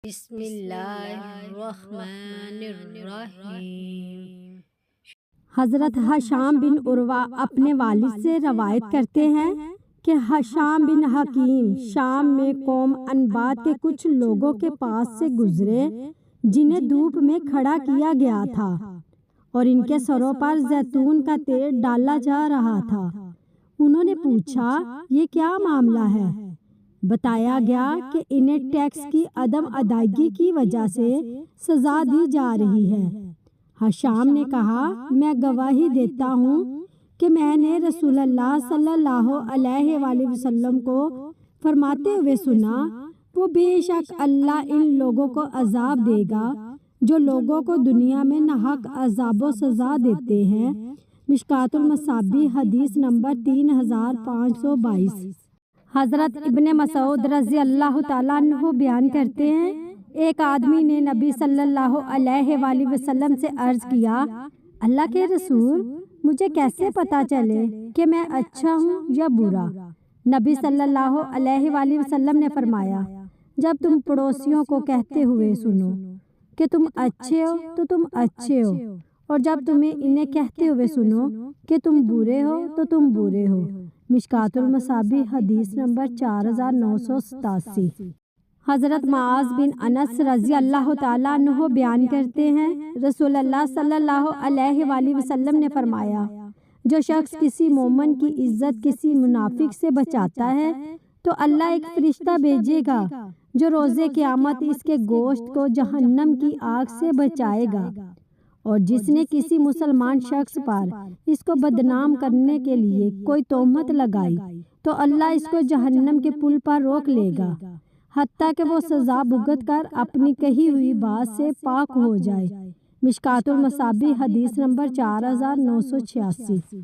بسم اللہ الرحمن الرحیم۔ حضرت ہشام بن عروہ اپنے والد سے روایت کرتے ہیں کہ ہشام بن حکیم شام میں قوم انبات کے کچھ لوگوں کے پاس سے گزرے جنہیں دھوپ میں کھڑا کیا گیا تھا اور ان کے سروں پر زیتون کا تیل ڈالا جا رہا تھا۔ انہوں نے پوچھا یہ کیا معاملہ ہے؟ بتایا گیا کہ انہیں ٹیکس کی عدم ادائیگی کی وجہ سے سزا دی جا رہی ہے۔ ہشام نے کہا میں گواہی دیتا ہوں کہ میں نے رسول اللہ صلی اللہ علیہ وآلہ وسلم کو فرماتے ہوئے سنا، وہ بے شک اللہ ان لوگوں کو عذاب دے گا جو لوگوں کو دنیا میں ناحق عذاب و سزا دیتے ہیں۔ مشکوٰۃ المصابیح حدیث نمبر 3522۔ حضرت ابن مسعود رضی اللہ تعالیٰ عنہ بیان کرتے ہیں ایک آدمی نے نبی صلی اللہ علیہ وآلہ وسلم سے عرض کیا، اللہ کے رسول مجھے کیسے پتہ چلے کہ میں اچھا ہوں یا برا؟ نبی صلی اللہ علیہ وآلہ وسلم نے فرمایا، جب تم پڑوسیوں کو کہتے ہوئے سنو کہ تم اچھے ہو تو تم اچھے ہو، اور جب تمہیں انہیں کہتے ہوئے سنو کہ تم برے ہو تو تم برے ہو۔ مشکوٰۃ المصابیح حدیث نمبر 4987۔ حضرت معاذ بن انس رضی اللہ تعالیٰ عنہ بیان کرتے ہیں رسول اللہ صلی اللہ علیہ وآلہ وسلم نے فرمایا، جو شخص کسی مومن کی عزت کسی منافق سے بچاتا ہے تو اللہ ایک فرشتہ بھیجے گا جو روز قیامت اس کے گوشت کو جہنم کی آگ سے بچائے گا، اور جس نے کسی مسلمان شخص پر اس کو بدنام کرنے کے لیے کوئی تہمت لگائی تو اللہ اس کو جہنم کے پل پر روک لے گا حتیٰ کہ وہ سزا بھگت کر اپنی کہی ہوئی بات سے پاک ہو جائے۔ مشکوٰۃ المصابیح حدیث نمبر 4986۔